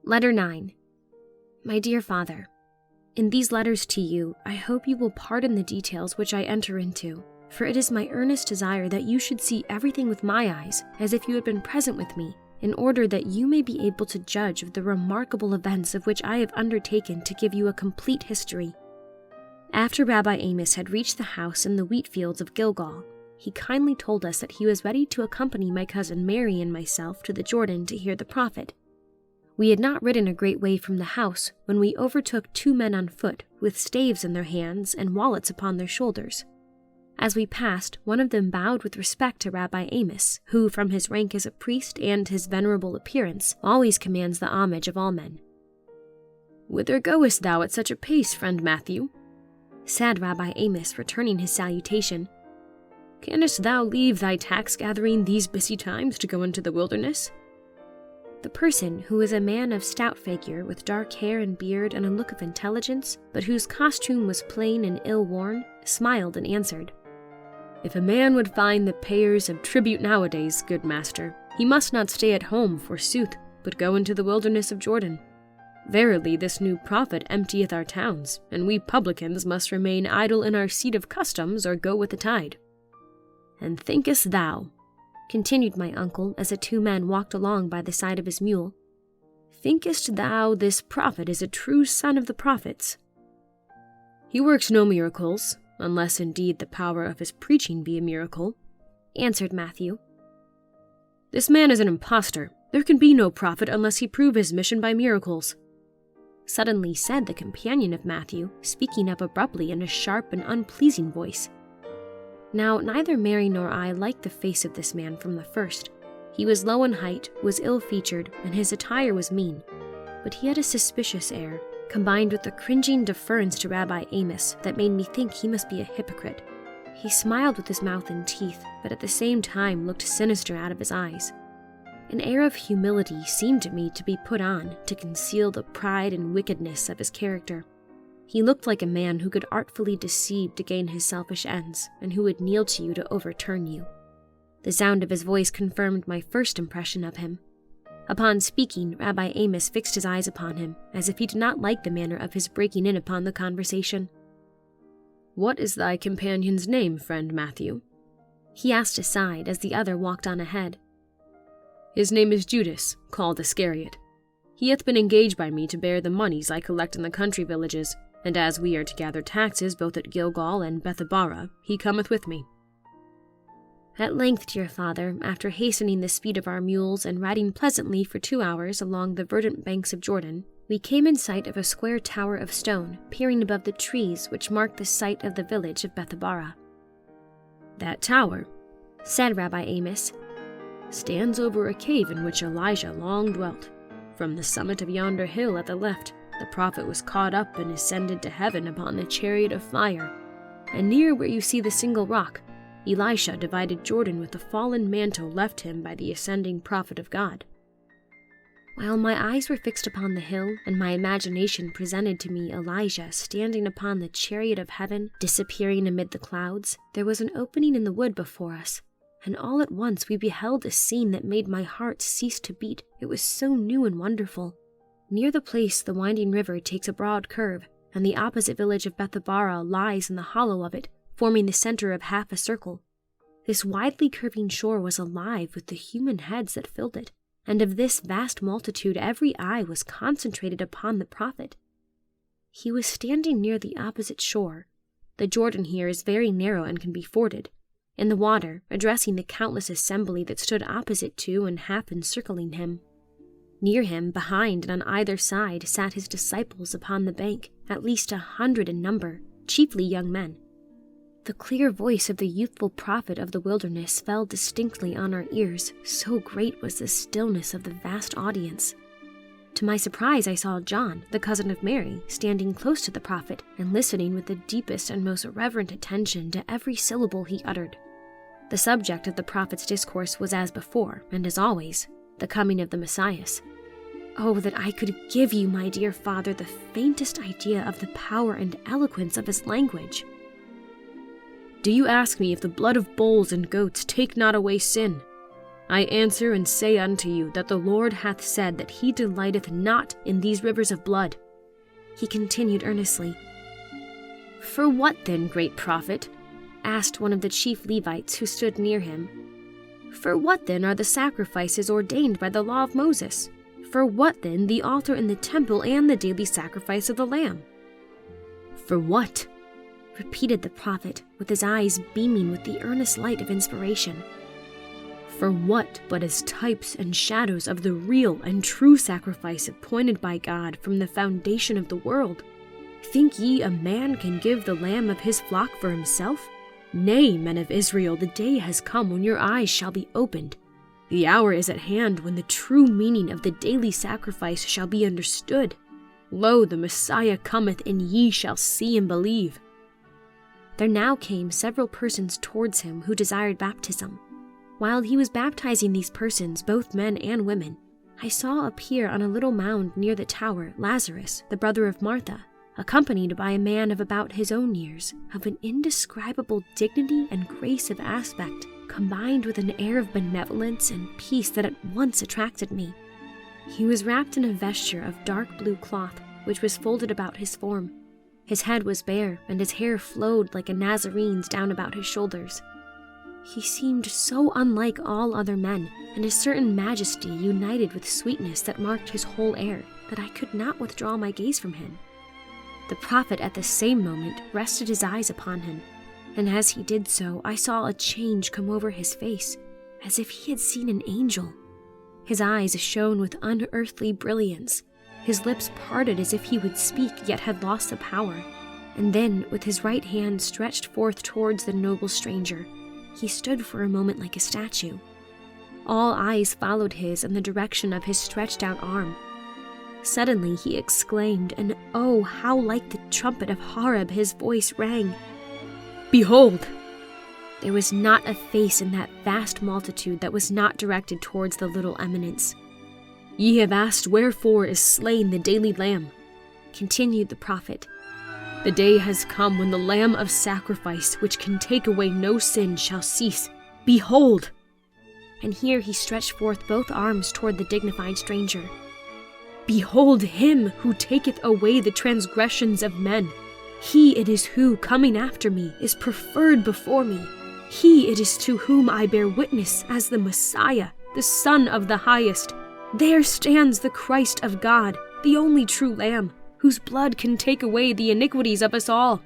Letter 9. My dear Father, in these letters to you, I hope you will pardon the details which I enter into, for it is my earnest desire that you should see everything with my eyes, as if you had been present with me, in order that you may be able to judge of the remarkable events of which I have undertaken to give you a complete history. After Rabbi Amos had reached the house in the wheat fields of Gilgal, he kindly told us that he was ready to accompany my cousin Mary and myself to the Jordan to hear the prophet. We had not ridden a great way from the house when we overtook 2 men on foot with staves in their hands and wallets upon their shoulders. As we passed, one of them bowed with respect to Rabbi Amos, who, from his rank as a priest and his venerable appearance, always commands the homage of all men. "Whither goest thou at such a pace, friend Matthew?" said Rabbi Amos, returning his salutation. "Canst thou leave thy tax-gathering these busy times to go into the wilderness?" The person, who was a man of stout figure, with dark hair and beard and a look of intelligence, but whose costume was plain and ill-worn, smiled and answered, "If a man would find the payers of tribute nowadays, good master, he must not stay at home, forsooth, but go into the wilderness of Jordan. Verily, this new prophet emptieth our towns, and we publicans must remain idle in our seat of customs or go with the tide. And thinkest thou," continued my uncle as the 2 men walked along by the side of his mule, "thinkest thou this prophet is a true son of the prophets?" "He works no miracles, unless indeed the power of his preaching be a miracle," answered Matthew. "This man is an impostor. There can be no prophet unless he prove his mission by miracles," suddenly said the companion of Matthew, speaking up abruptly in a sharp and unpleasing voice. Now, neither Mary nor I liked the face of this man from the first. He was low in height, was ill-featured, and his attire was mean. But he had a suspicious air, combined with the cringing deference to Rabbi Amos, that made me think he must be a hypocrite. He smiled with his mouth and teeth, but at the same time looked sinister out of his eyes. An air of humility seemed to me to be put on to conceal the pride and wickedness of his character. He looked like a man who could artfully deceive to gain his selfish ends, and who would kneel to you to overturn you. The sound of his voice confirmed my first impression of him. Upon speaking, Rabbi Amos fixed his eyes upon him, as if he did not like the manner of his breaking in upon the conversation. "What is thy companion's name, friend Matthew?" he asked aside as the other walked on ahead. "His name is Judas, called Iscariot. He hath been engaged by me to bear the moneys I collect in the country villages, and as we are to gather taxes both at Gilgal and Bethabara, he cometh with me." At length, dear father, after hastening the speed of our mules and riding pleasantly for 2 hours along the verdant banks of Jordan, we came in sight of a square tower of stone peering above the trees which marked the site of the village of Bethabara. "That tower," said Rabbi Amos, "stands over a cave in which Elijah long dwelt. From the summit of yonder hill at the left, the prophet was caught up and ascended to heaven upon the chariot of fire, and near where you see the single rock, Elisha divided Jordan with the fallen mantle left him by the ascending prophet of God." While my eyes were fixed upon the hill, and my imagination presented to me Elijah standing upon the chariot of heaven, disappearing amid the clouds, there was an opening in the wood before us, and all at once we beheld a scene that made my heart cease to beat. It was so new and wonderful. Near the place the winding river takes a broad curve, and the opposite village of Bethabara lies in the hollow of it, forming the center of half a circle. This widely curving shore was alive with the human heads that filled it, and of this vast multitude every eye was concentrated upon the prophet. He was standing near the opposite shore. The Jordan here is very narrow and can be forded. In the water, addressing the countless assembly that stood opposite to and half encircling him. Near him, behind and on either side, sat his disciples upon the bank, at least 100 in number, chiefly young men. The clear voice of the youthful prophet of the wilderness fell distinctly on our ears, so great was the stillness of the vast audience. To my surprise, I saw John, the cousin of Mary, standing close to the prophet and listening with the deepest and most reverent attention to every syllable he uttered. The subject of the prophet's discourse was as before, and as always, the coming of the Messiah. Oh, that I could give you, my dear father, the faintest idea of the power and eloquence of his language. "Do you ask me if the blood of bulls and goats take not away sin?" I answer and say unto you that the Lord hath said that he delighteth not in these rivers of blood." He continued earnestly. "For what then, great prophet?" asked one of the chief Levites who stood near him. "For what then are the sacrifices ordained by the law of Moses? For what then the altar in the temple and the daily sacrifice of the lamb?" "For what?" repeated the prophet, with his eyes beaming with the earnest light of inspiration. "For what but as types and shadows of the real and true sacrifice appointed by God from the foundation of the world? Think ye a man can give the lamb of his flock for himself? Nay, men of Israel, the day has come when your eyes shall be opened. The hour is at hand when the true meaning of the daily sacrifice shall be understood. Lo, the Messiah cometh, and ye shall see and believe." There now came several persons towards him who desired baptism. While he was baptizing these persons, both men and women, I saw appear on a little mound near the tower Lazarus, the brother of Martha, accompanied by a man of about his own years, of an indescribable dignity and grace of aspect, combined with an air of benevolence and peace that at once attracted me. He was wrapped in a vesture of dark blue cloth, which was folded about his form. His head was bare, and his hair flowed like a Nazarene's down about his shoulders. He seemed so unlike all other men, and a certain majesty united with sweetness that marked his whole air, that I could not withdraw my gaze from him. The prophet at the same moment rested his eyes upon him, and as he did so, I saw a change come over his face, as if he had seen an angel. His eyes shone with unearthly brilliance. His lips parted as if he would speak, yet had lost the power. And then, with his right hand stretched forth towards the noble stranger, he stood for a moment like a statue. All eyes followed his in the direction of his stretched out arm. Suddenly he exclaimed, and oh, how like the trumpet of Horeb his voice rang, "Behold!" There was not a face in that vast multitude that was not directed towards the little eminence. "Ye have asked wherefore is slain the daily lamb," continued the prophet. "The day has come when the lamb of sacrifice, which can take away no sin, shall cease. Behold!" And here he stretched forth both arms toward the dignified stranger. "Behold him who taketh away the transgressions of men. He it is who, coming after me, is preferred before me. He it is to whom I bear witness as the Messiah, the Son of the Highest. There stands the Christ of God, the only true Lamb, whose blood can take away the iniquities of us all.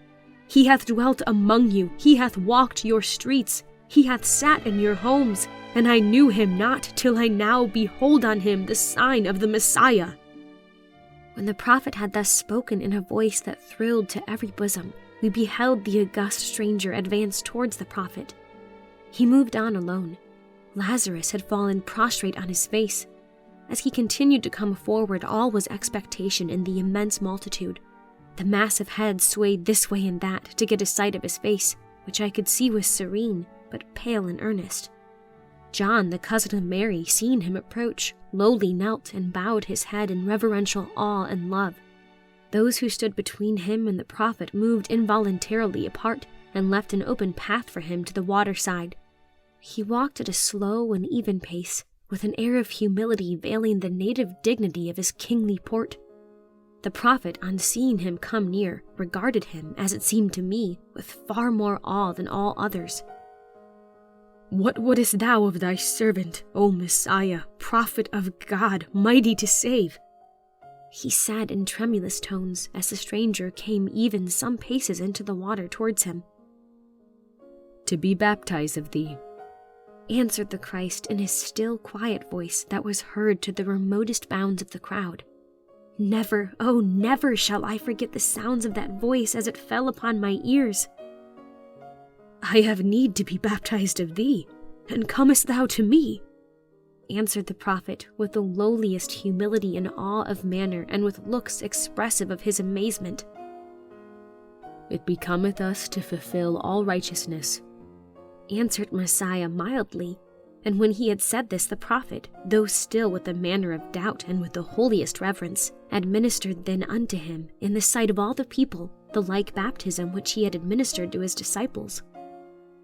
He hath dwelt among you, he hath walked your streets, he hath sat in your homes, and I knew him not till I now behold on him the sign of the Messiah." When the prophet had thus spoken in a voice that thrilled to every bosom, we beheld the august stranger advance towards the prophet. He moved on alone. Lazarus had fallen prostrate on his face. As he continued to come forward, all was expectation in the immense multitude. The massive head swayed this way and that to get a sight of his face, which I could see was serene, but pale and earnest. John, the cousin of Mary, seeing him approach, lowly knelt and bowed his head in reverential awe and love. Those who stood between him and the prophet moved involuntarily apart and left an open path for him to the water side. He walked at a slow and even pace, with an air of humility veiling the native dignity of his kingly port. The prophet, on seeing him come near, regarded him, as it seemed to me, with far more awe than all others. "What wouldest thou of thy servant, O Messiah, prophet of God, mighty to save?" he said in tremulous tones as the stranger came even some paces into the water towards him. "To be baptized of thee," answered the Christ in his still, quiet voice that was heard to the remotest bounds of the crowd. Never, oh never shall I forget the sounds of that voice as it fell upon my ears. "I have need to be baptized of thee, and comest thou to me?" answered the prophet with the lowliest humility and awe of manner, and with looks expressive of his amazement. "It becometh us to fulfill all righteousness," answered Messiah mildly. And when he had said this, the prophet, though still with a manner of doubt and with the holiest reverence, administered then unto him, in the sight of all the people, the like baptism which he had administered to his disciples.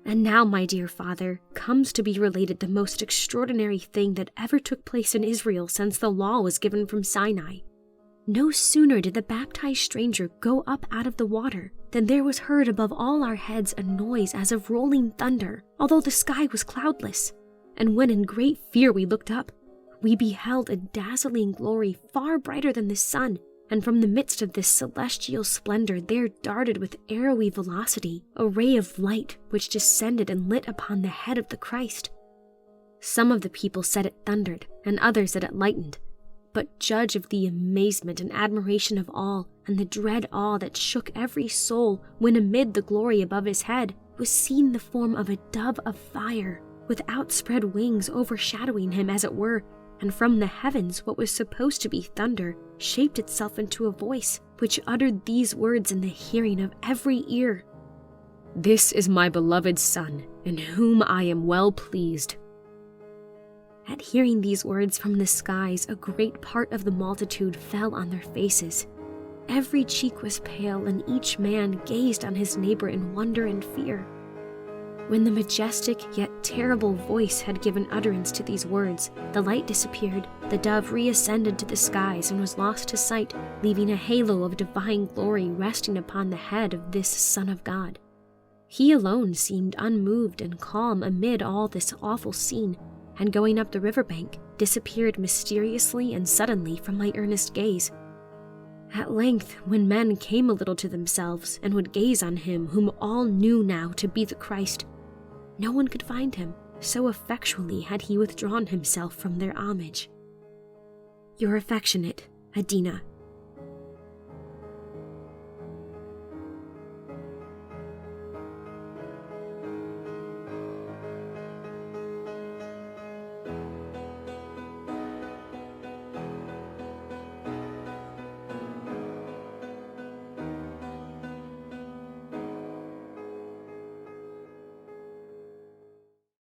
And now, my dear father, comes to be related the most extraordinary thing that ever took place in Israel since the law was given from Sinai. No sooner did the baptized stranger go up out of the water than there was heard above all our heads a noise as of rolling thunder, although the sky was cloudless. And when in great fear we looked up, we beheld a dazzling glory far brighter than the sun, and from the midst of this celestial splendor there darted with arrowy velocity a ray of light which descended and lit upon the head of the Christ. Some of the people said it thundered, and others that it lightened. But judge of the amazement and admiration of all, and the dread awe that shook every soul when amid the glory above his head was seen the form of a dove of fire, with outspread wings overshadowing him as it were, and from the heavens what was supposed to be thunder shaped itself into a voice, which uttered these words in the hearing of every ear: "This is my beloved Son, in whom I am well pleased." At hearing these words from the skies, a great part of the multitude fell on their faces. Every cheek was pale, and each man gazed on his neighbor in wonder and fear. When the majestic yet terrible voice had given utterance to these words, the light disappeared, the dove reascended to the skies and was lost to sight, leaving a halo of divine glory resting upon the head of this Son of God. He alone seemed unmoved and calm amid all this awful scene, and going up the riverbank, disappeared mysteriously and suddenly from my earnest gaze. At length, when men came a little to themselves and would gaze on him whom all knew now to be the Christ, no one could find him, so effectually had he withdrawn himself from their homage. Your affectionate Adina.